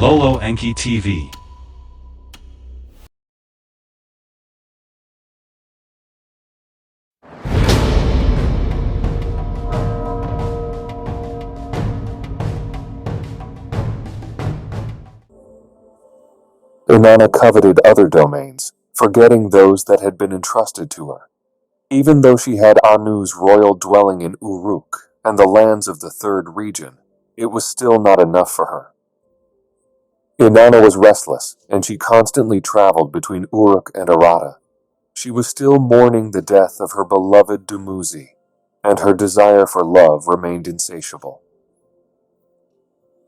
Book of ENKI TV. Inanna coveted other domains, forgetting those that had been entrusted to her. Even though she had Anu's royal dwelling in Uruk and the lands of the Third Region, it was still not enough for her. Inanna was restless, and she constantly traveled between Uruk and Arata. She was still mourning the death of her beloved Dumuzi, and her desire for love remained insatiable.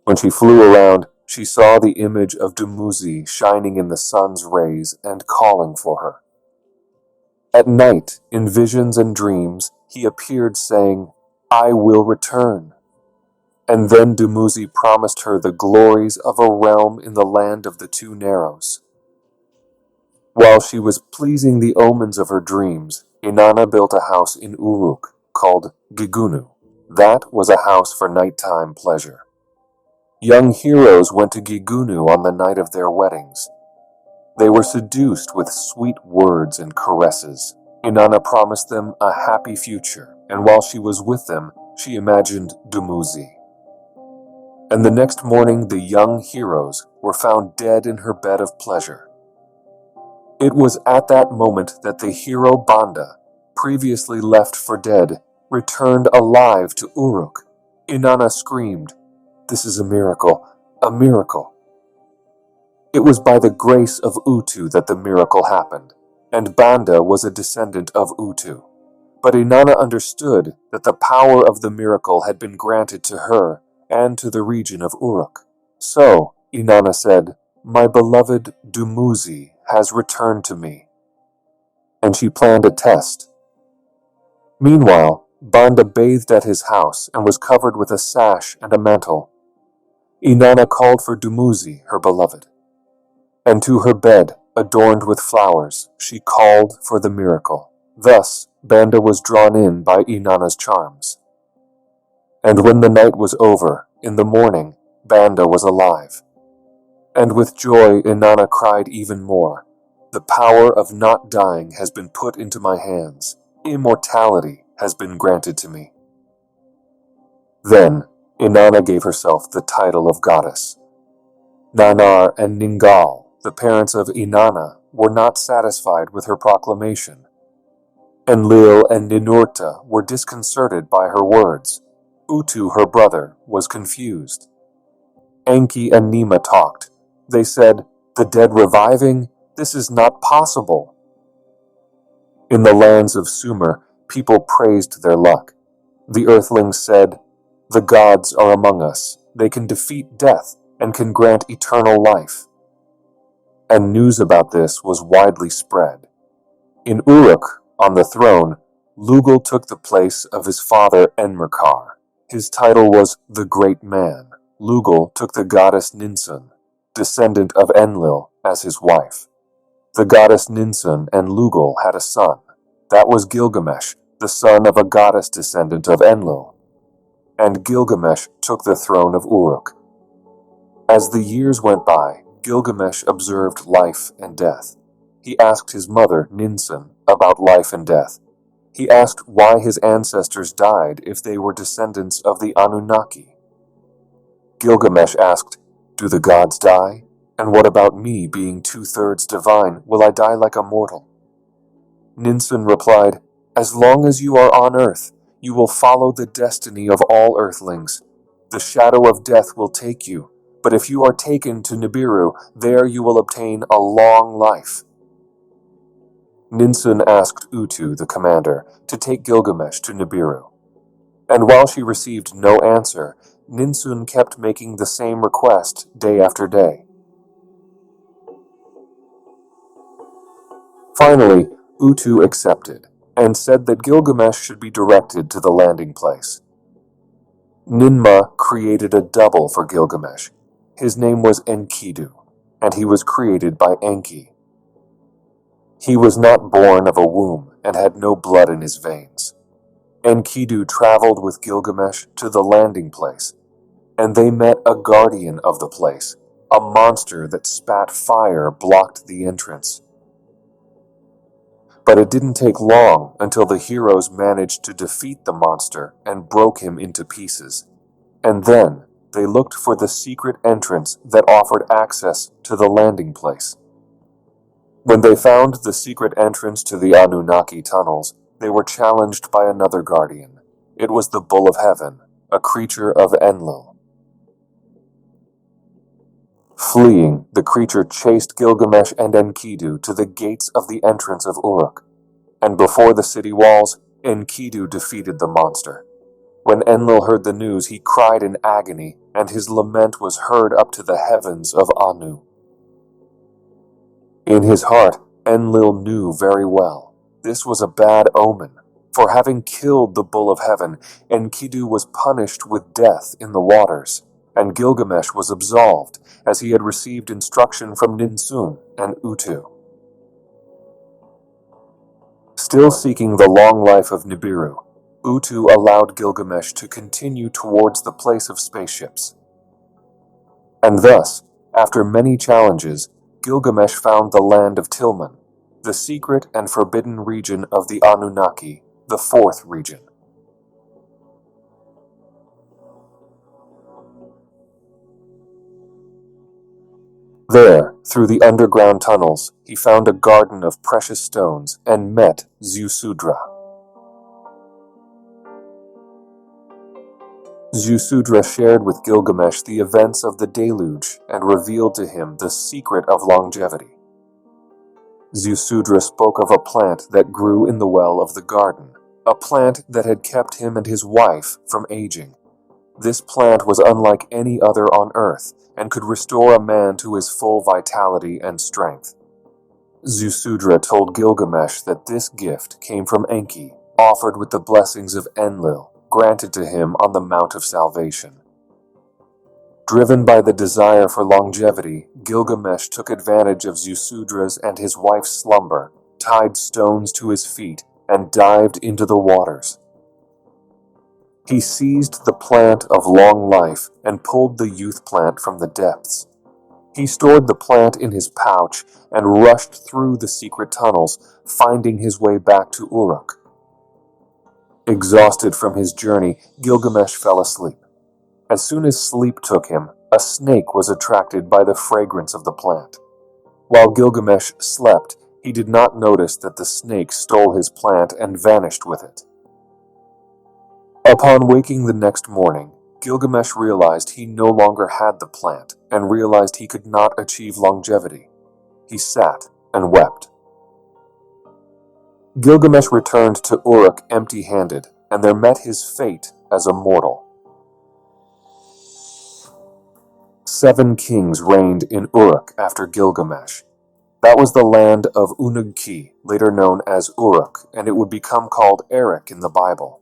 When she flew around, she saw the image of Dumuzi shining in the sun's rays and calling for her. At night, in visions and dreams, he appeared saying, "I will return." And then Dumuzi promised her the glories of a realm in the land of the Two Narrows. While she was pleasing the omens of her dreams, Inanna built a house in Uruk called Gigunu. That was a house for nighttime pleasure. Young heroes went to Gigunu on the night of their weddings. They were seduced with sweet words and caresses. Inanna promised them a happy future, and while she was with them, she imagined Dumuzi. And the next morning, the young heroes were found dead in her bed of pleasure. It was at that moment that the hero Banda, previously left for dead, returned alive to Uruk. Inanna screamed, "This is a miracle, a miracle." It was by the grace of Utu that the miracle happened, and Banda was a descendant of Utu. But Inanna understood that the power of the miracle had been granted to her and to the region of Uruk. So, Inanna said, "My beloved Dumuzi has returned to me." And she planned a test. Meanwhile, Banda bathed at his house and was covered with a sash and a mantle. Inanna called for Dumuzi, her beloved. And to her bed, adorned with flowers, she called for the miracle. Thus, Banda was drawn in by Inanna's charms. And when the night was over, in the morning, Banda was alive. And with joy, Inanna cried even more, "The power of not dying has been put into my hands. Immortality has been granted to me." Then, Inanna gave herself the title of goddess. Nanar and Ningal, the parents of Inanna, were not satisfied with her proclamation. Enlil and Ninurta were disconcerted by her words. Utu, her brother, was confused. Enki and Nima talked. They said, "The dead reviving? This is not possible." In the lands of Sumer, people praised their luck. The earthlings said, "The gods are among us. They can defeat death and can grant eternal life." And news about this was widely spread. In Uruk, on the throne, Lugal took the place of his father Enmerkar. His title was the Great Man. Lugal took the goddess Ninsun, descendant of Enlil, as his wife. The goddess Ninsun and Lugal had a son. That was Gilgamesh, the son of a goddess descendant of Enlil. And Gilgamesh took the throne of Uruk. As the years went by, Gilgamesh observed life and death. He asked his mother, Ninsun, about life and death. He asked why his ancestors died if they were descendants of the Anunnaki. Gilgamesh asked, "Do the gods die? And what about me being 2/3 divine? Will I die like a mortal?" Ninsun replied, "As long as you are on earth, you will follow the destiny of all earthlings. The shadow of death will take you, but if you are taken to Nibiru, there you will obtain a long life." Ninsun asked Utu, the commander, to take Gilgamesh to Nibiru. And while she received no answer, Ninsun kept making the same request day after day. Finally, Utu accepted, and said that Gilgamesh should be directed to the landing place. Ninma created a double for Gilgamesh. His name was Enkidu, and he was created by Enki. He was not born of a womb and had no blood in his veins. Enkidu traveled with Gilgamesh to the landing place, and they met a guardian of the place, A monster that spat fire blocked the entrance. But it didn't take long until the heroes managed to defeat the monster and broke him into pieces. And then they looked for the secret entrance that offered access to the landing place. When they found the secret entrance to the Anunnaki tunnels, they were challenged by another guardian. It was the Bull of Heaven, a creature of Enlil. Fleeing, the creature chased Gilgamesh and Enkidu to the gates of the entrance of Uruk, and before the city walls, Enkidu defeated the monster. When Enlil heard the news, he cried in agony, and his lament was heard up to the heavens of Anu. In his heart, Enlil knew very well this was a bad omen. For having killed the Bull of Heaven, Enkidu was punished with death in the waters, and Gilgamesh was absolved, as he had received instruction from Ninsun and Utu. Still seeking the long life of Nibiru, Utu allowed Gilgamesh to continue towards the place of spaceships. And thus, after many challenges, Gilgamesh found the land of Tilman, the secret and forbidden region of the Anunnaki, the fourth region. There, through the underground tunnels, he found a garden of precious stones and met Ziusudra. Ziusudra shared with Gilgamesh the events of the deluge and revealed to him the secret of longevity. Ziusudra spoke of a plant that grew in the well of the garden, a plant that had kept him and his wife from aging. This plant was unlike any other on earth and could restore a man to his full vitality and strength. Ziusudra told Gilgamesh that this gift came from Enki, offered with the blessings of Enlil, granted to him on the Mount of Salvation. Driven by the desire for longevity, Gilgamesh took advantage of Ziusudra's and his wife's slumber, tied stones to his feet, and dived into the waters. He seized the plant of long life and pulled the youth plant from the depths. He stored the plant in his pouch and rushed through the secret tunnels, finding his way back to Uruk. Exhausted from his journey, Gilgamesh fell asleep. As soon as sleep took him, a snake was attracted by the fragrance of the plant. While Gilgamesh slept, he did not notice that the snake stole his plant and vanished with it. Upon waking the next morning, Gilgamesh realized he no longer had the plant and realized he could not achieve longevity. He sat and wept. Gilgamesh returned to Uruk empty-handed, and there met his fate as a mortal. 7 kings reigned in Uruk after Gilgamesh. That was the land of Unug-Ki, later known as Uruk, and it would become called Erech in the Bible.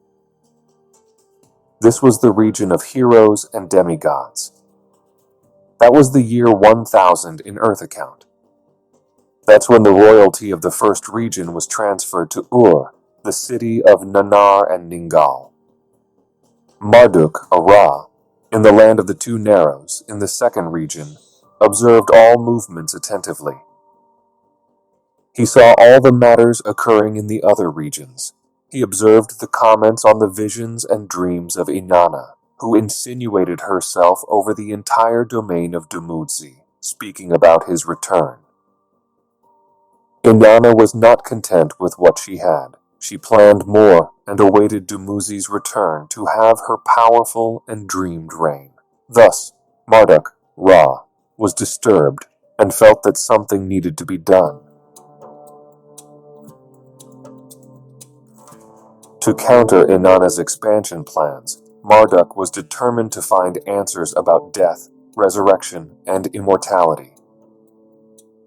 This was the region of heroes and demigods. That was the year 1000 in Earth account. That's when the royalty of the first region was transferred to Ur, the city of Nanar and Ningal. Marduk, a Ra, in the land of the Two Narrows, in the second region, observed all movements attentively. He saw all the matters occurring in the other regions. He observed the comments on the visions and dreams of Inanna, who insinuated herself over the entire domain of Dumuzi, speaking about his return. Inanna was not content with what she had. She planned more and awaited Dumuzi's return to have her powerful and dreamed reign. Thus, Marduk, Ra, was disturbed and felt that something needed to be done. To counter Inanna's expansion plans, Marduk was determined to find answers about death, resurrection, and immortality.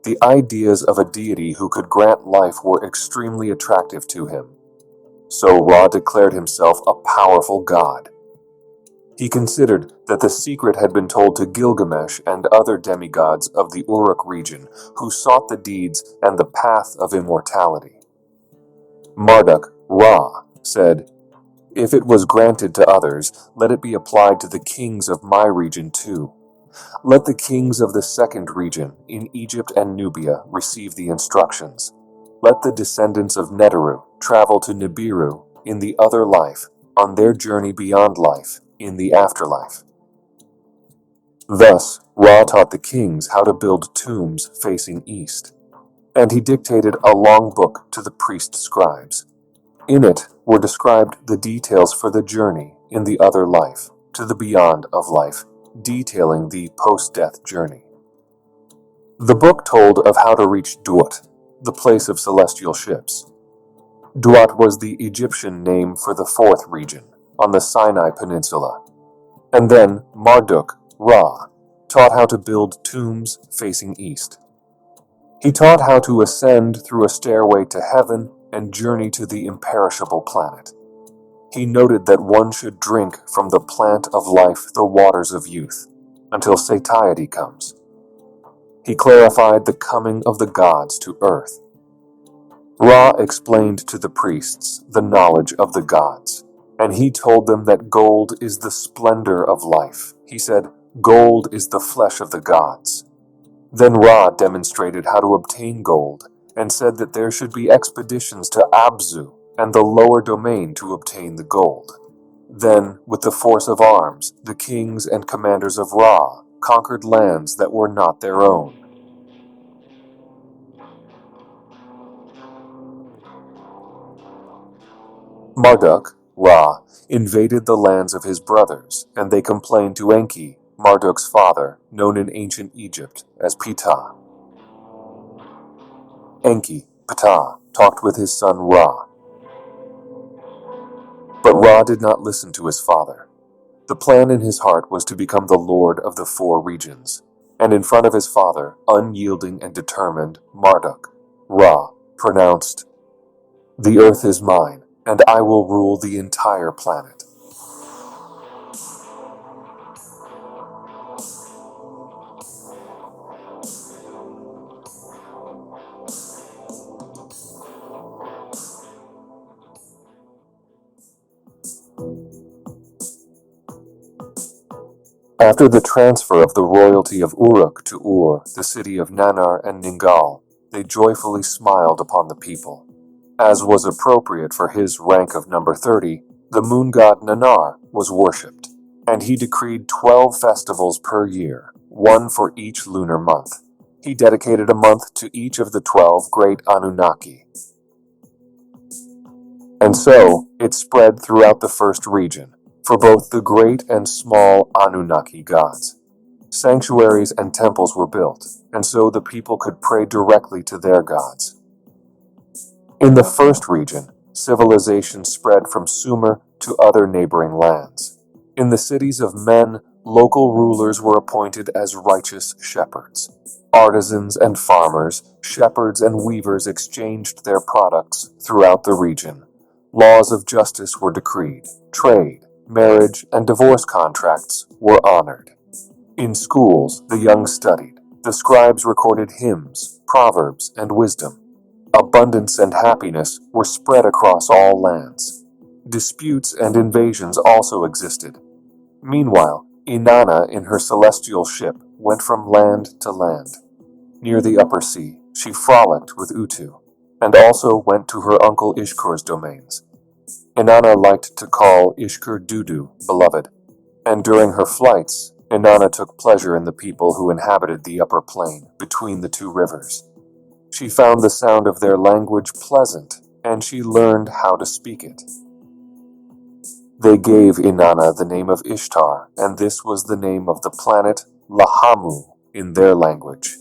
The ideas of a deity who could grant life were extremely attractive to him. So Ra declared himself a powerful god. He considered that the secret had been told to Gilgamesh and other demigods of the Uruk region who sought the deeds and the path of immortality. Marduk, Ra, said, "If it was granted to others, let it be applied to the kings of my region too. Let the kings of the second region in Egypt and Nubia receive the instructions. Let the descendants of Neteru travel to Nibiru in the other life on their journey beyond life in the afterlife. Thus, Ra taught the kings how to build tombs facing east, and he dictated a long book to the priest scribes. In it were described the details for the journey in the other life to the beyond of life, detailing the post-death journey. The book told of how to reach Duat, the place of celestial ships. Duat was the Egyptian name for the fourth region, on the Sinai Peninsula. And then Marduk, Ra, taught how to build tombs facing east. He taught how to ascend through a stairway to heaven and journey to the imperishable planet. He noted that one should drink from the plant of life the waters of youth, until satiety comes. He clarified the coming of the gods to earth. Ra explained to the priests the knowledge of the gods, and he told them that gold is the splendor of life. He said, "Gold is the flesh of the gods." Then Ra demonstrated how to obtain gold and said that there should be expeditions to Abzu and the lower domain to obtain the gold. Then, with the force of arms, the kings and commanders of Ra conquered lands that were not their own. Marduk, Ra, invaded the lands of his brothers, and they complained to Enki, Marduk's father, known in ancient Egypt as Ptah. Enki, Ptah, talked with his son Ra. But Ra did not listen to his father. The plan in his heart was to become the lord of the four regions, and in front of his father, unyielding and determined, Marduk, Ra, pronounced, "The earth is mine, and I will rule the entire planet." After the transfer of the royalty of Uruk to Ur, the city of Nanar and Ningal, they joyfully smiled upon the people. As was appropriate for his rank of number 30, the moon god Nanar was worshipped, and he decreed 12 festivals per year, one for each lunar month. He dedicated a month to each of the 12 great Anunnaki. And so, it spread throughout the first region, for both the great and small Anunnaki gods. Sanctuaries and temples were built, and so the people could pray directly to their gods. In the first region, civilization spread from Sumer to other neighboring lands. In the cities of men, local rulers were appointed as righteous shepherds. Artisans and farmers, shepherds and weavers exchanged their products throughout the region. Laws of justice were decreed. Trade, marriage, and divorce contracts were honored. In schools, the young studied. The scribes recorded hymns, proverbs, and wisdom. Abundance and happiness were spread across all lands. Disputes and invasions also existed. Meanwhile, Inanna in her celestial ship went from land to land. Near the upper sea, she frolicked with Utu, and also went to her uncle Ishkur's domains. Inanna liked to call Ishkur Dudu, beloved, and during her flights, Inanna took pleasure in the people who inhabited the upper plain between the two rivers. She found the sound of their language pleasant, and she learned how to speak it. They gave Inanna the name of Ishtar, and this was the name of the planet Lahamu in their language.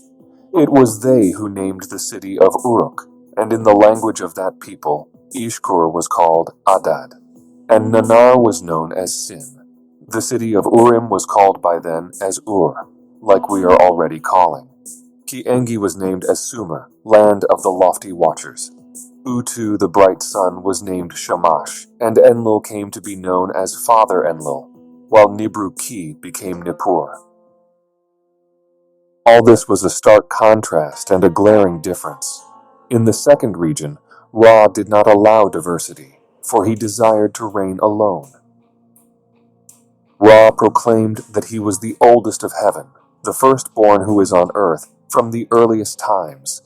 It was they who named the city of Uruk, and in the language of that people, Ishkur was called Adad, and Nanar was known as Sin. The city of Urim was called by then as Ur, like we are already calling. Ki Engi was named as Sumer, land of the lofty watchers. Utu, the bright sun, was named Shamash, and Enlil came to be known as Father Enlil, while Nibru Ki became Nippur. All this was a stark contrast and a glaring difference. In the second region, Ra did not allow diversity, for he desired to reign alone. Ra proclaimed that he was the oldest of heaven, the firstborn who is on earth, from the earliest times.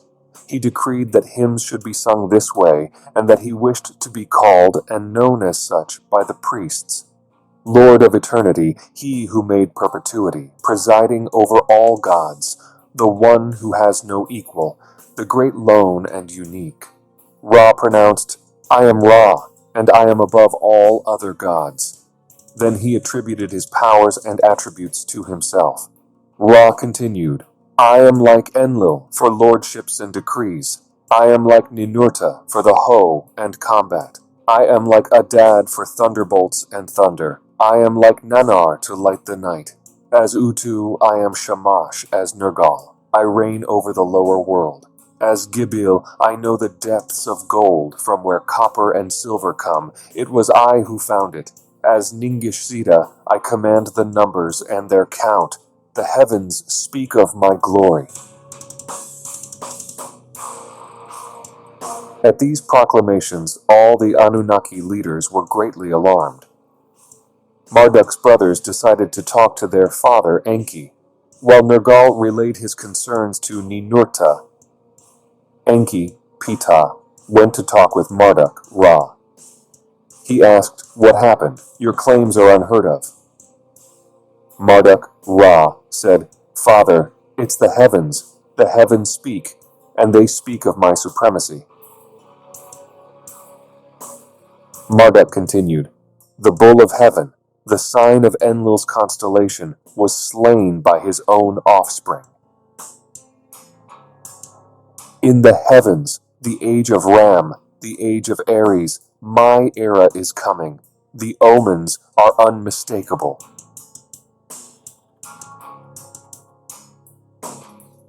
He decreed that hymns should be sung this way, and that he wished to be called and known as such by the priests. Lord of eternity, he who made perpetuity, presiding over all gods, the one who has no equal, the great lone and unique. Ra pronounced, I am Ra, and I am above all other gods. Then he attributed his powers and attributes to himself. Ra continued, I am like Enlil for lordships and decrees. I am like Ninurta for the hoe and combat. I am like Adad for thunderbolts and thunder. I am like Nanar to light the night. As Utu, I am Shamash as Nergal. I reign over the lower world. As Gibil, I know the depths of gold from where copper and silver come. It was I who found it. As Ningishzida, I command the numbers and their count. The heavens speak of my glory. At these proclamations, all the Anunnaki leaders were greatly alarmed. Marduk's brothers decided to talk to their father, Enki, while Nergal relayed his concerns to Ninurta. Enki, Ptah, went to talk with Marduk, Ra. He asked, What happened? Your claims are unheard of. Marduk, Ra, said, Father, it's the heavens speak, and they speak of my supremacy. Marduk continued, The bull of heaven, the sign of Enlil's constellation, was slain by his own offspring. In the heavens, the age of Ram, the age of Aries, my era is coming. The omens are unmistakable.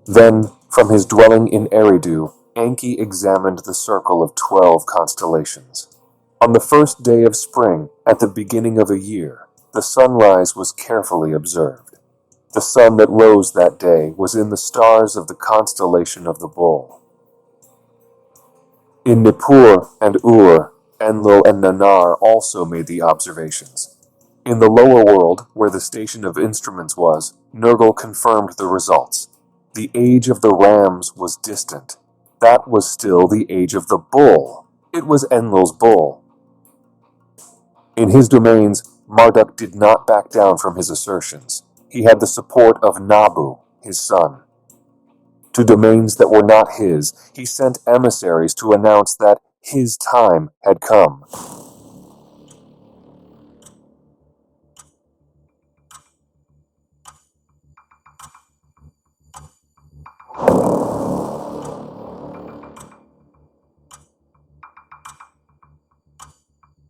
Then, from his dwelling in Eridu, Enki examined the circle of 12 constellations. On the first day of spring, at the beginning of a year, the sunrise was carefully observed. The sun that rose that day was in the stars of the constellation of the Bull. In Nippur and Ur, Enlil and Nanar also made the observations. In the lower world, where the station of instruments was, Nergal confirmed the results. The age of the rams was distant. That was still the age of the bull. It was Enlil's bull. In his domains, Marduk did not back down from his assertions. He had the support of Nabu, his son. To domains that were not his, he sent emissaries to announce that his time had come.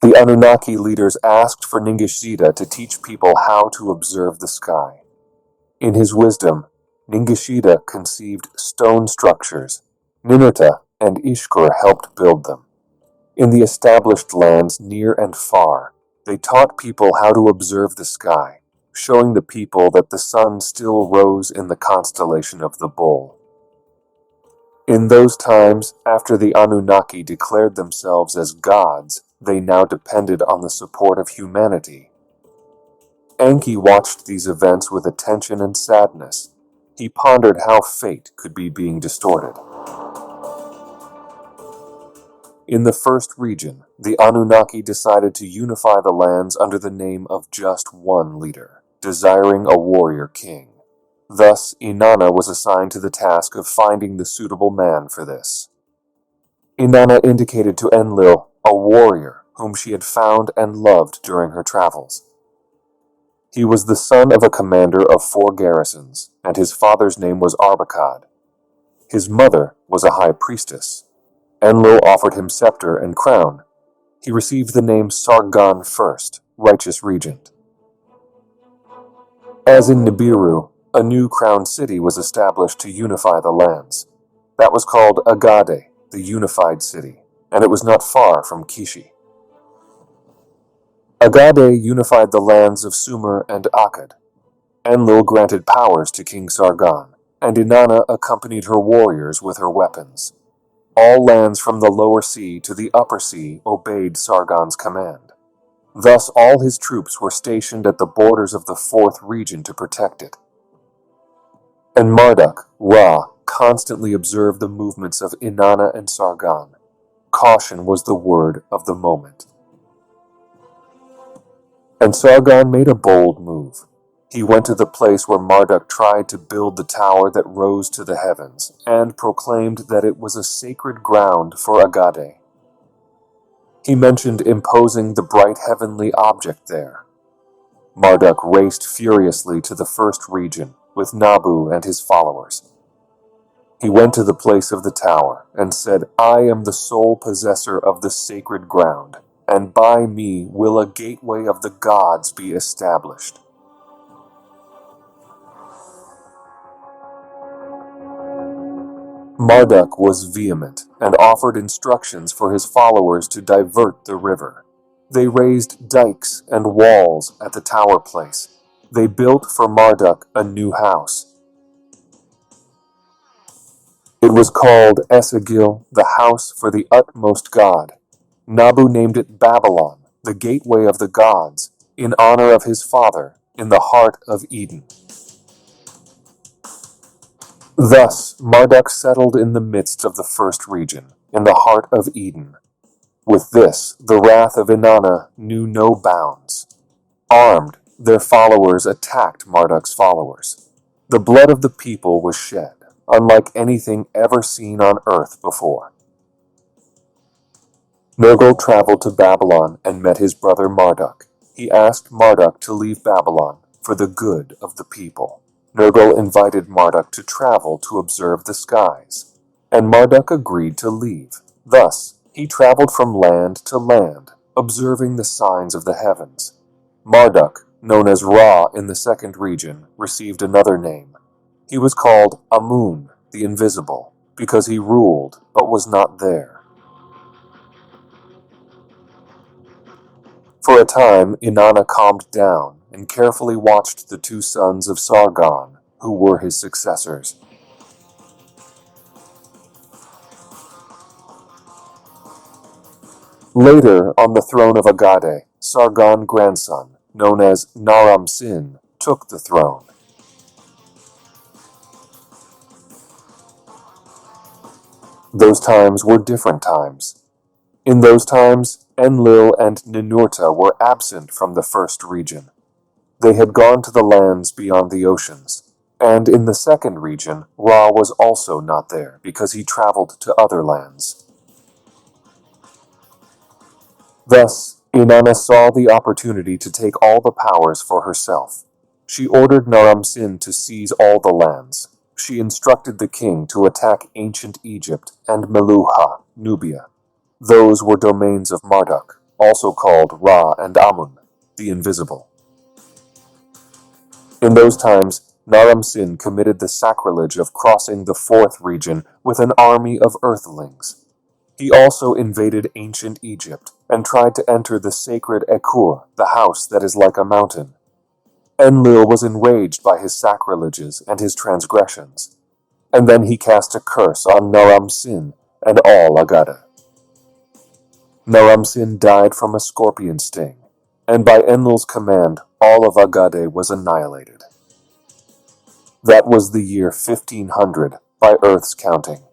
The Anunnaki leaders asked for Ningishzida to teach people how to observe the sky. In his wisdom, Ningishzida conceived stone structures. Ninurta and Ishkur helped build them. In the established lands near and far, they taught people how to observe the sky, showing the people that the sun still rose in the constellation of the Bull. In those times, after the Anunnaki declared themselves as gods, they now depended on the support of humanity. Enki watched these events with attention and sadness. He pondered how fate could be being distorted. In the first region, the Anunnaki decided to unify the lands under the name of just one leader, desiring a warrior king. Thus, Inanna was assigned to the task of finding the suitable man for this. Inanna indicated to Enlil a warrior whom she had found and loved during her travels. He was the son of a commander of 4 garrisons, and his father's name was Arbakad. His mother was a high priestess. Enlil offered him scepter and crown. He received the name Sargon I, righteous regent. As in Nibiru, a new crown city was established to unify the lands. That was called Agade, the unified city, and it was not far from Kishi. Agade unified the lands of Sumer and Akkad. Enlil granted powers to King Sargon, and Inanna accompanied her warriors with her weapons. All lands from the lower sea to the upper sea obeyed Sargon's command. Thus all his troops were stationed at the borders of the 4th region to protect it. And Marduk, Ra, constantly observed the movements of Inanna and Sargon. Caution was the word of the moment. And Sargon made a bold move. He went to the place where Marduk tried to build the tower that rose to the heavens, and proclaimed that it was a sacred ground for Agade. He mentioned imposing the bright heavenly object there. Marduk raced furiously to the first region with Nabu and his followers. He went to the place of the tower and said, "I am the sole possessor of the sacred ground, and by me will a gateway of the gods be established." Marduk was vehement and offered instructions for his followers to divert the river. They raised dikes and walls at the tower place. They built for Marduk a new house. It was called Esagil, the house for the utmost god. Nabu named it Babylon, the gateway of the gods, in honor of his father, in the heart of Eden. Thus Marduk settled in the midst of the first region, in the heart of Eden. With this, the wrath of Inanna knew no bounds. Armed, their followers attacked Marduk's followers. The blood of the people was shed, unlike anything ever seen on earth before. Nergal traveled to Babylon and met his brother Marduk. He asked Marduk to leave Babylon for the good of the people. Nergal invited Marduk to travel to observe the skies, and Marduk agreed to leave. Thus, he traveled from land to land, observing the signs of the heavens. Marduk, known as Ra in the second region, received another name. He was called Amun, the Invisible, because he ruled but was not there. For a time, Inanna calmed down and carefully watched the two sons of Sargon, who were his successors. Later, on the throne of Agade, Sargon's grandson, known as Naram-Sin, took the throne. Those times were different times. In those times, Enlil and Ninurta were absent from the first region. They had gone to the lands beyond the oceans, and in the second region, Ra was also not there because he traveled to other lands. Thus, Inanna saw the opportunity to take all the powers for herself. She ordered Naram-Sin to seize all the lands. She instructed the king to attack ancient Egypt and Meluha, Nubia. Those were domains of Marduk, also called Ra and Amun, the Invisible. In those times, Naram-Sin committed the sacrilege of crossing the fourth region with an army of earthlings. He also invaded ancient Egypt and tried to enter the sacred Ekur, the house that is like a mountain. Enlil was enraged by his sacrileges and his transgressions, and then he cast a curse on Naram-Sin and all Agade. Naram-Sin died from a scorpion sting, and by Enlil's command, all of Agade was annihilated. That was the year 1500 by Earth's counting.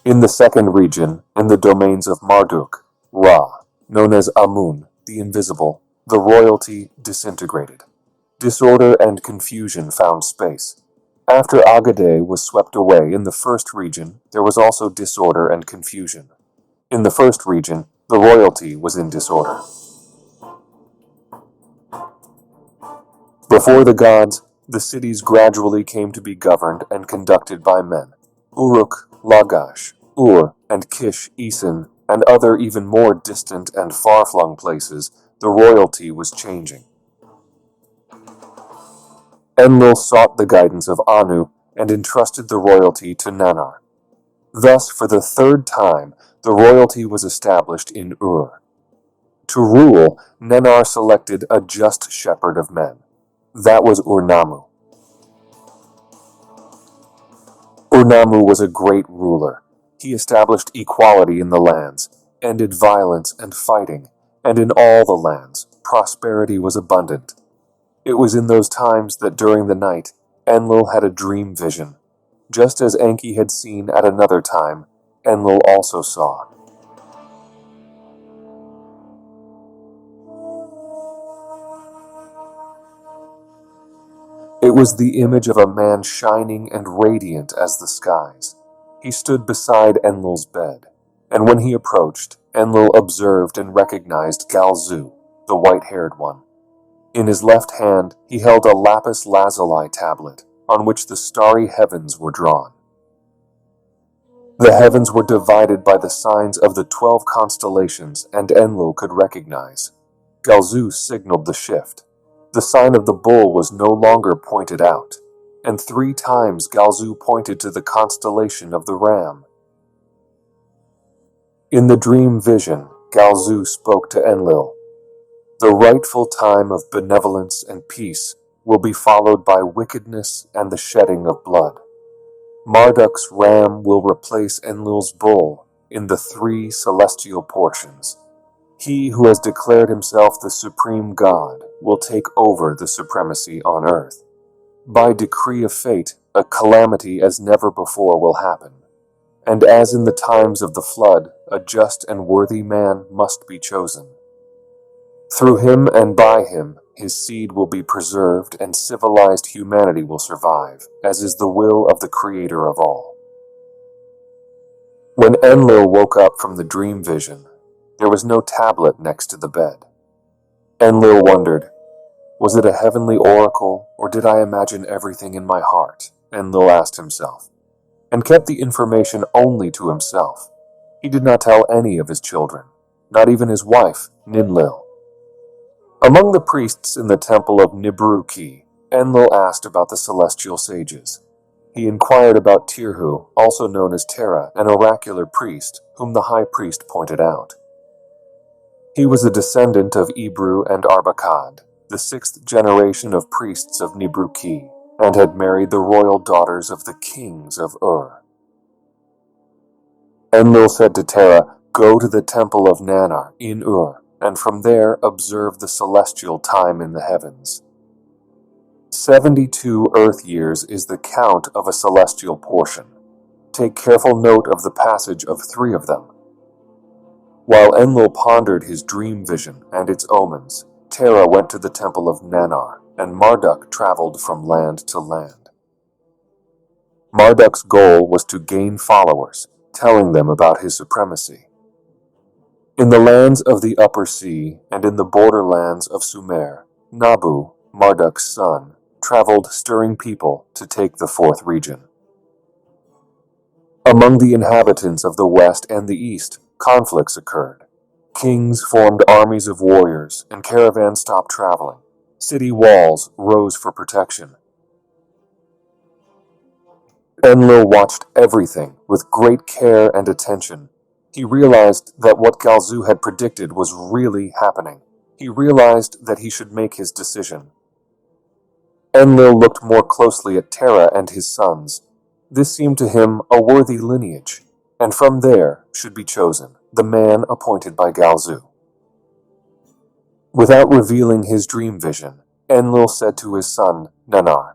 In the second region, in the domains of Marduk, Ra, known as Amun, the Invisible, the royalty disintegrated. Disorder and confusion found space. After Agade was swept away in the first region, there was also disorder and confusion. In the first region, the royalty was in disorder. Before the gods, the cities gradually came to be governed and conducted by men. Uruk, Lagash, Ur, and Kish, Esan, and other even more distant and far-flung places, the royalty was changing. Enlil sought the guidance of Anu and entrusted the royalty to Nannar. Thus, for the third time, the royalty was established in Ur. To rule, Nannar selected a just shepherd of men. That was Ur-Nammu. Ur-Nammu was a great ruler. He established equality in the lands, ended violence and fighting, and in all the lands, prosperity was abundant. It was in those times that during the night, Enlil had a dream vision. Just as Enki had seen at another time, Enlil also saw. It was the image of a man shining and radiant as the skies. He stood beside Enlil's bed, and when he approached, Enlil observed and recognized Galzu, the white-haired one. In his left hand, he held a lapis lazuli tablet, on which the starry heavens were drawn. The heavens were divided by the signs of the 12 constellations, and Enlil could recognize. Galzu signaled the shift. The sign of the bull was no longer pointed out, and 3 times Galzu pointed to the constellation of the ram. In the dream vision, Galzu spoke to Enlil. The rightful time of benevolence and peace will be followed by wickedness and the shedding of blood. Marduk's ram will replace Enlil's bull in the 3 celestial portions. He who has declared himself the supreme god will take over the supremacy on earth. By decree of fate, a calamity as never before will happen. And as in the times of the flood, a just and worthy man must be chosen. Through him and by him, his seed will be preserved and civilized humanity will survive, as is the will of the Creator of all. When Enlil woke up from the dream vision, there was no tablet next to the bed. Enlil wondered, was it a heavenly oracle, or did I imagine everything in my heart? Enlil asked himself, and kept the information only to himself. He did not tell any of his children, not even his wife, Ninlil. Among the priests in the temple of Nibruki, Enlil asked about the celestial sages. He inquired about Tirhu, also known as Terra, an oracular priest, whom the high priest pointed out. He was a descendant of Ebru and Arbakad, the 6th generation of priests of Nibruki, and had married the royal daughters of the kings of Ur. Enlil said to Terra, "Go to the temple of Nannar in Ur, and from there observe the celestial time in the heavens. 72 earth years is the count of a celestial portion. Take careful note of the passage of 3 of them." While Enlil pondered his dream vision and its omens, Terra went to the temple of Nannar, and Marduk traveled from land to land. Marduk's goal was to gain followers, telling them about his supremacy. In the lands of the Upper Sea and in the borderlands of Sumer, Nabu, Marduk's son, traveled stirring people to take the 4th region. Among the inhabitants of the West and the East, conflicts occurred. Kings formed armies of warriors, and caravans stopped traveling. City walls rose for protection. Enlil watched everything with great care and attention. He realized that what Galzu had predicted was really happening. He realized that he should make his decision. Enlil looked more closely at Terra and his sons. This seemed to him a worthy lineage, and from there should be chosen the man appointed by Galzu. Without revealing his dream vision, Enlil said to his son, Nannar,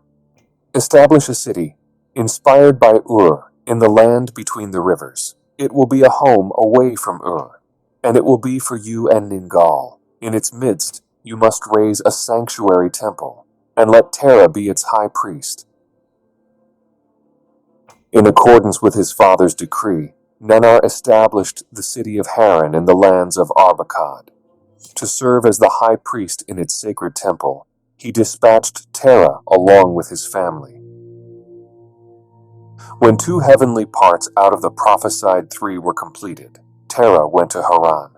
"Establish a city, inspired by Ur, in the land between the rivers. It will be a home away from Ur, and it will be for you and Ningal. In its midst, you must raise a sanctuary temple, and let Terra be its high priest." In accordance with his father's decree, Nannar established the city of Haran in the lands of Arbakad. To serve as the high priest in its sacred temple, he dispatched Terra along with his family. When 2 heavenly parts out of the prophesied 3 were completed, Terra went to Haran.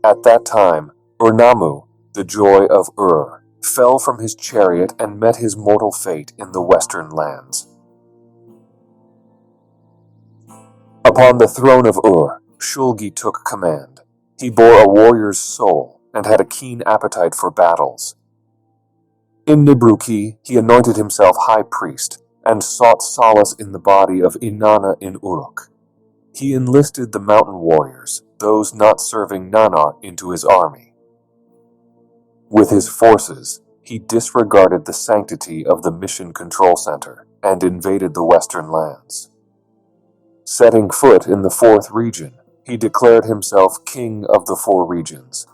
At that time, Urnamu, the joy of Ur, fell from his chariot and met his mortal fate in the western lands. Upon the throne of Ur, Shulgi took command. He bore a warrior's soul and had a keen appetite for battles. In Nibruki, he anointed himself high priest and sought solace in the body of Inanna in Uruk. He enlisted the mountain warriors, those not serving Nannar, into his army. With his forces, he disregarded the sanctity of the Mission Control Center and invaded the Western lands. Setting foot in the fourth region, he declared himself king of the four regions.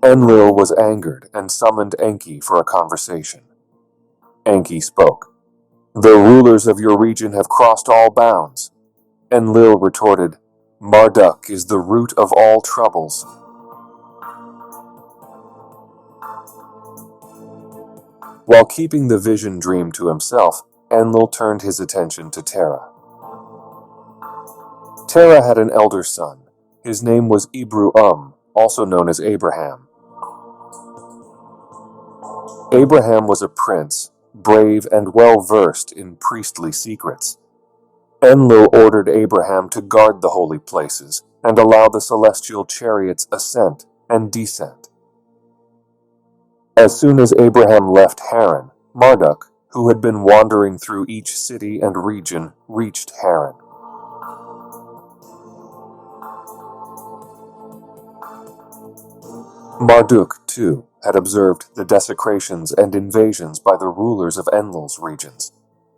Enlil was angered and summoned Enki for a conversation. Enki spoke. "The rulers of your region have crossed all bounds." Enlil retorted, "Marduk is the root of all troubles." While keeping the vision dream to himself, Enlil turned his attention to Terra. Terra had an elder son. His name was Ibru, also known as Abraham. Abraham was a prince, brave and well-versed in priestly secrets. Enlil ordered Abraham to guard the holy places and allow the celestial chariots ascent and descent. As soon as Abraham left Haran, Marduk, who had been wandering through each city and region, reached Haran. Marduk, too, had observed the desecrations and invasions by the rulers of Enlil's regions.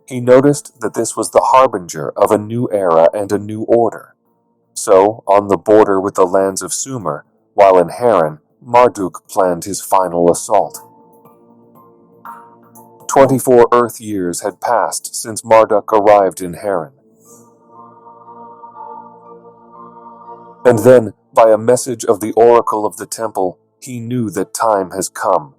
He noticed that this was the harbinger of a new era and a new order. So, on the border with the lands of Sumer, while in Haran, Marduk planned his final assault. 24 Earth years had passed since Marduk arrived in Haran. And then, by a message of the oracle of the temple, he knew that time has come.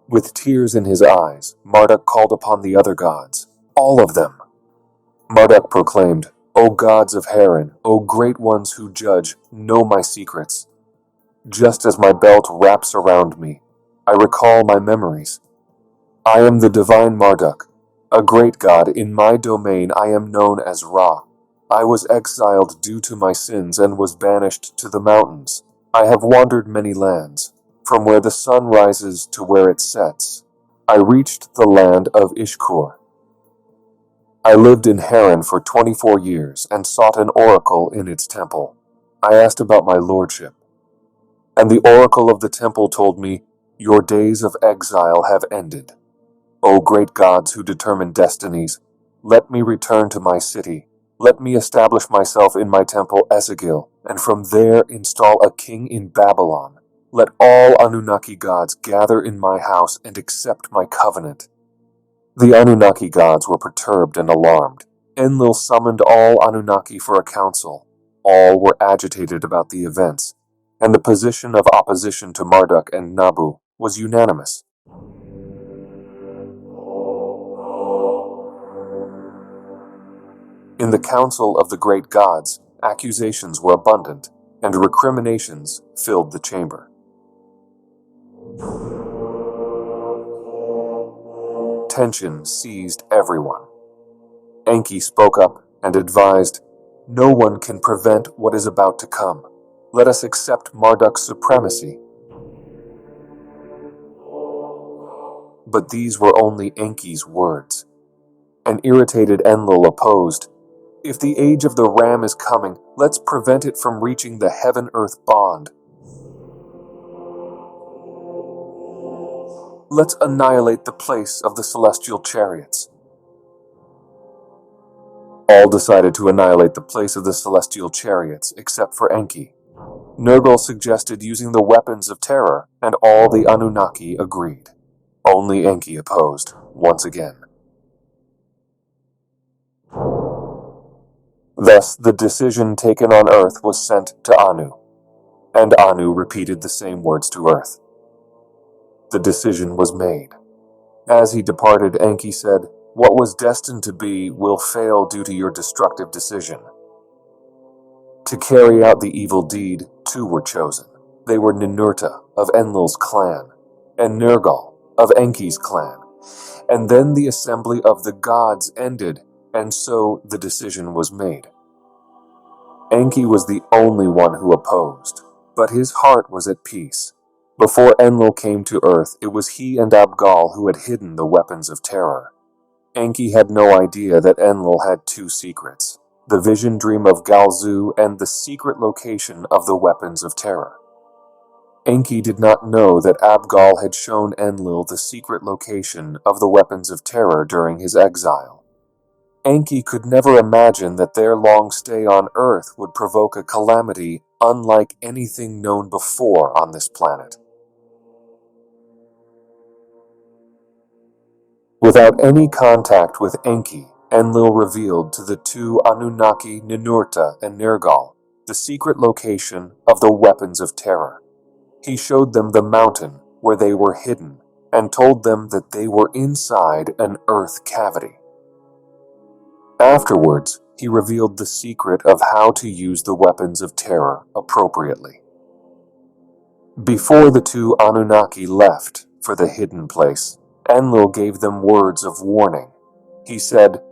With tears in his eyes, Marduk called upon the other gods, all of them. Marduk proclaimed, "O gods of Haran, O great ones who judge, know my secrets. Just as my belt wraps around me, I recall my memories. I am the divine Marduk, a great god. In my domain I am known as Ra. I was exiled due to my sins and was banished to the mountains. I have wandered many lands, from where the sun rises to where it sets. I reached the land of Ishkur. I lived in Haran for 24 years and sought an oracle in its temple. I asked about my lordship. And the oracle of the temple told me, 'Your days of exile have ended. O great gods who determine destinies, let me return to my city. Let me establish myself in my temple Esagil, and from there install a king in Babylon. Let all Anunnaki gods gather in my house and accept my covenant.'" The Anunnaki gods were perturbed and alarmed. Enlil summoned all Anunnaki for a council. All were agitated about the events, and the position of opposition to Marduk and Nabu was unanimous. In the council of the great gods, accusations were abundant, and recriminations filled the chamber. Tension seized everyone. Enki spoke up and advised, "No one can prevent what is about to come. Let us accept Marduk's supremacy." But these were only Enki's words. An irritated Enlil opposed, "If the age of the ram is coming, let's prevent it from reaching the heaven-earth bond. Let's annihilate the place of the celestial chariots." All decided to annihilate the place of the celestial chariots, except for Enki. Nergal suggested using the weapons of terror, and all the Anunnaki agreed. Only Enki opposed, once again. Thus, the decision taken on Earth was sent to Anu, and Anu repeated the same words to Earth. The decision was made. As he departed, Enki said, "What was destined to be will fail due to your destructive decision." To carry out the evil deed, two were chosen. They were Ninurta of Enlil's clan, and Nergal of Enki's clan. And then the assembly of the gods ended, and so the decision was made. Enki was the only one who opposed, but his heart was at peace. Before Enlil came to Earth, it was he and Abgal who had hidden the weapons of terror. Enki had no idea that Enlil had two secrets. the vision dream of Galzu, and the secret location of the weapons of terror. Enki did not know that Abgal had shown Enlil the secret location of the weapons of terror during his exile. Enki could never imagine that their long stay on Earth would provoke a calamity unlike anything known before on this planet. Without any contact with Enki, Enlil revealed to the two Anunnaki Ninurta and Nergal the secret location of the weapons of terror. He showed them the mountain where they were hidden and told them that they were inside an earth cavity. Afterwards, he revealed the secret of how to use the weapons of terror appropriately. Before the two Anunnaki left for the hidden place, Enlil gave them words of warning. He said,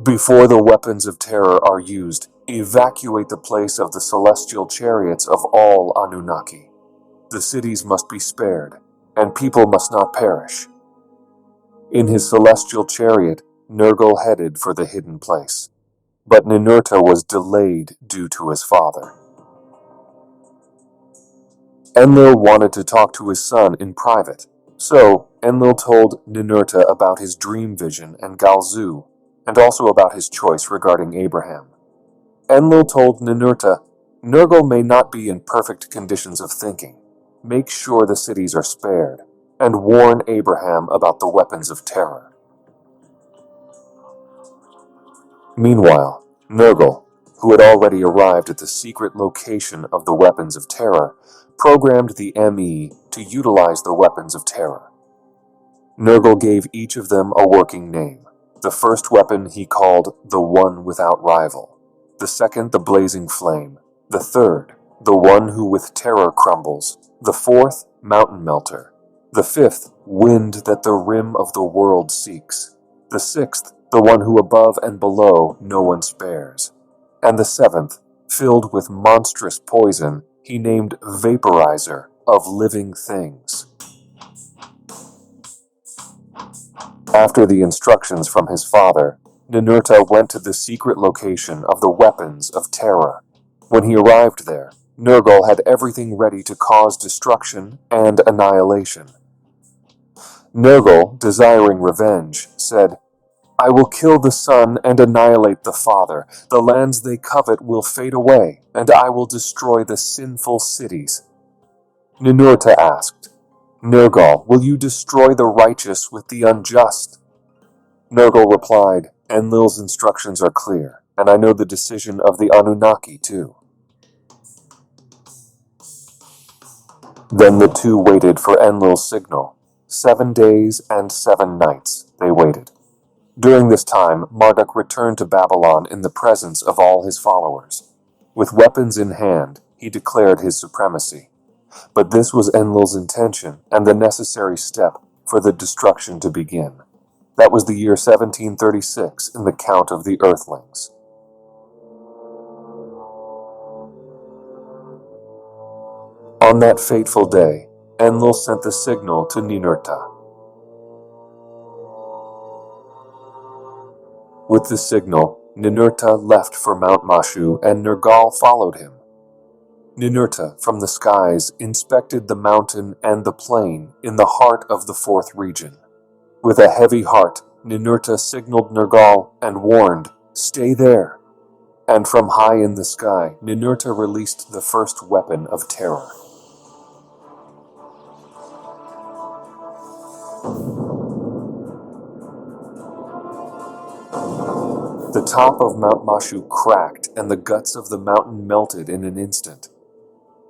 "Before the weapons of terror are used, evacuate the place of the celestial chariots of all Anunnaki. The cities must be spared, and people must not perish." In his celestial chariot, Nergal headed for the hidden place, but Ninurta was delayed due to his father. Enlil wanted to talk to his son in private, so Enlil told Ninurta about his dream vision and Galzu, and also about his choice regarding Abraham. Enlil told Ninurta, "Nergal may not be in perfect conditions of thinking. Make sure the cities are spared, and warn Abraham about the weapons of terror." Meanwhile, Nergal, who had already arrived at the secret location of the weapons of terror, programmed the ME to utilize the weapons of terror. Nergal gave each of them a working name. The first weapon he called the One Without Rival, the second the Blazing Flame, the third the One Who with Terror Crumbles, the fourth Mountain Melter, the fifth Wind That the Rim of the World Seeks, the sixth the One Who above and below no one spares, and the seventh, filled with monstrous poison, he named Vaporizer of Living Things. After the instructions from his father, Ninurta went to the secret location of the weapons of terror. When he arrived there, Nergal had everything ready to cause destruction and annihilation. Nergal, desiring revenge, said, "I will kill the son and annihilate the father. The lands they covet will fade away, and I will destroy the sinful cities." Ninurta asked, "Nergal, will you destroy the righteous with the unjust?" Nergal replied, "Enlil's instructions are clear, and I know the decision of the Anunnaki too." Then the two waited for Enlil's signal. 7 days and 7 nights they waited. During this time, Marduk returned to Babylon in the presence of all his followers. With weapons in hand, he declared his supremacy. But this was Enlil's intention and the necessary step for the destruction to begin. That was the year 1736 in the count of the Earthlings. On that fateful day, Enlil sent the signal to Ninurta. With the signal, Ninurta left for Mount Mashu and Nergal followed him. Ninurta, from the skies, inspected the mountain and the plain in the heart of the fourth region. With a heavy heart, Ninurta signaled Nergal and warned, "Stay there." And from high in the sky, Ninurta released the first weapon of terror. The top of Mount Mashu cracked and the guts of the mountain melted in an instant.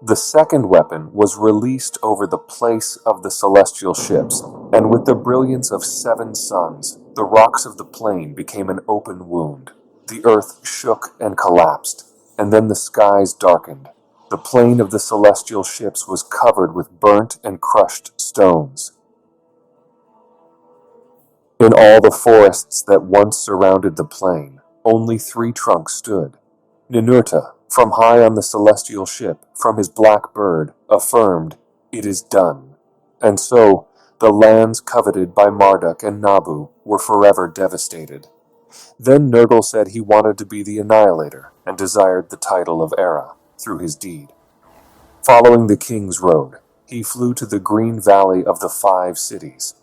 The second weapon was released over the place of the celestial ships, and with the brilliance of 7 suns, the rocks of the plain became an open wound. The earth shook and collapsed, and then the skies darkened. The plain of the celestial ships was covered with burnt and crushed stones. In all the forests that once surrounded the plain, only 3 trunks stood. Ninurta, from high on the celestial ship, from his black bird, affirmed, "It is done." And so, the lands coveted by Marduk and Nabu were forever devastated. Then Nergal said he wanted to be the Annihilator and desired the title of Era through his deed. Following the king's road, he flew to the green valley of the 5 cities.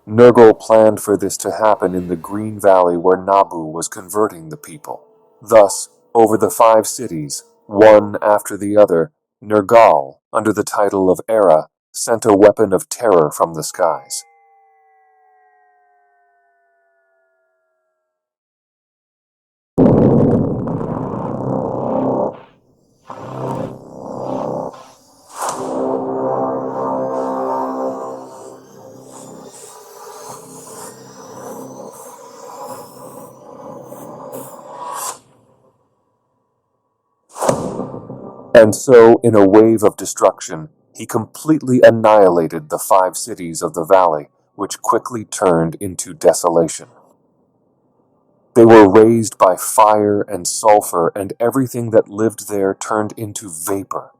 Nergal planned for this to happen in the green valley where Nabu was converting the people. Thus, over the 5 cities, one after the other, Nergal, under the title of Era, sent a weapon of terror from the skies. And so, in a wave of destruction, he completely annihilated the 5 cities of the valley, which quickly turned into desolation. They were razed by fire and sulfur, and everything that lived there turned into vapor.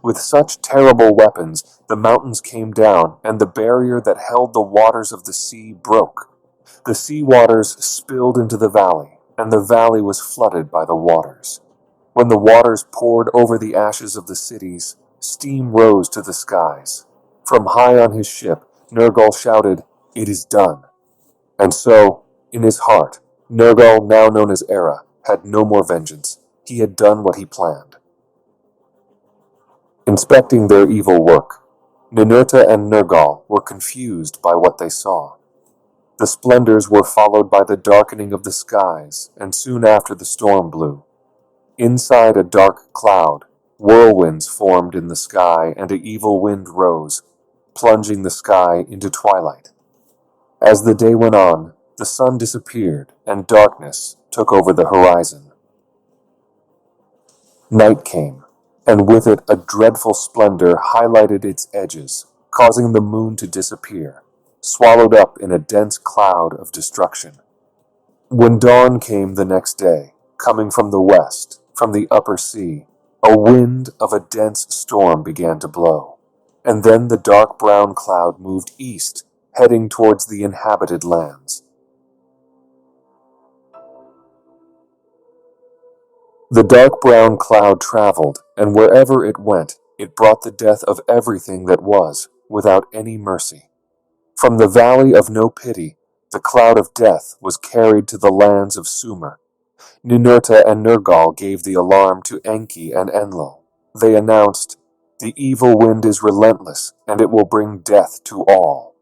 With such terrible weapons, the mountains came down, and the barrier that held the waters of the sea broke. The sea waters spilled into the valley, and the valley was flooded by the waters. When the waters poured over the ashes of the cities, steam rose to the skies. From high on his ship, Nergal shouted, "It is done." And so, in his heart, Nergal, now known as Era, had no more vengeance. He had done what he planned. Inspecting their evil work, Ninurta and Nergal were confused by what they saw. The splendors were followed by the darkening of the skies, and soon after the storm blew. Inside a dark cloud, whirlwinds formed in the sky, and an evil wind rose, plunging the sky into twilight. As the day went on, the sun disappeared, and darkness took over the horizon. Night came, and with it a dreadful splendor highlighted its edges, causing the moon to disappear, swallowed up in a dense cloud of destruction. When dawn came the next day, coming from the west, from the upper sea, a wind of a dense storm began to blow, and then the dark brown cloud moved east, heading towards the inhabited lands. The dark brown cloud traveled, and wherever it went, it brought the death of everything that was, without any mercy. From the valley of no pity, the cloud of death was carried to the lands of Sumer. Ninurta and Nergal gave the alarm to Enki and Enlil. They announced, "The evil wind is relentless, and it will bring death to all."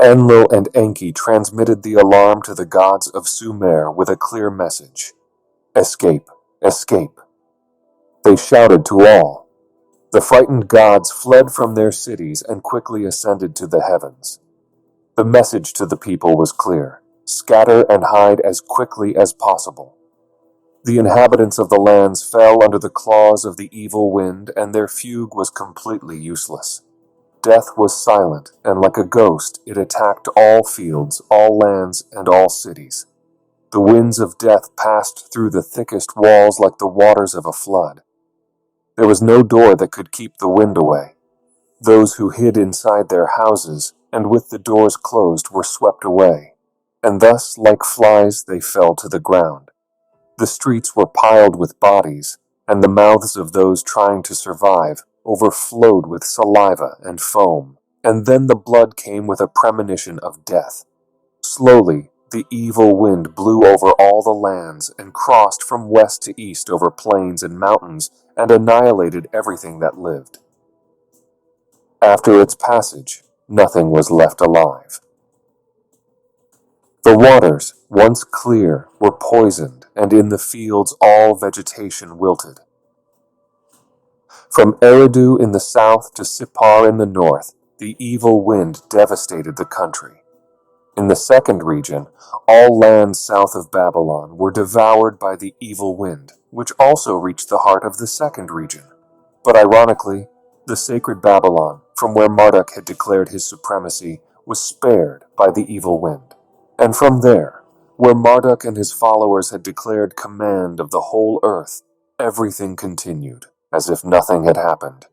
Enlil and Enki transmitted the alarm to the gods of Sumer with a clear message. "Escape, escape." They shouted to all. The frightened gods fled from their cities and quickly ascended to the heavens. The message to the people was clear: scatter and hide as quickly as possible. The inhabitants of the lands fell under the claws of the evil wind, and their fugue was completely useless. Death was silent, and like a ghost, it attacked all fields, all lands, and all cities. The winds of death passed through the thickest walls like the waters of a flood. There was no door that could keep the wind away. Those who hid inside their houses, and with the doors closed, were swept away, and thus, like flies, they fell to the ground. The streets were piled with bodies, and the mouths of those trying to survive overflowed with saliva and foam, and then the blood came with a premonition of death. Slowly, the evil wind blew over all the lands and crossed from west to east over plains and mountains and annihilated everything that lived. After its passage, nothing was left alive. The waters, once clear, were poisoned, and in the fields all vegetation wilted. From Eridu in the south to Sippar in the north, the evil wind devastated the country. In the second region, all lands south of Babylon were devoured by the evil wind, which also reached the heart of the second region. But ironically, the sacred Babylon, from where Marduk had declared his supremacy, was spared by the evil wind. And from there, where Marduk and his followers had declared command of the whole earth, everything continued, as if nothing had happened.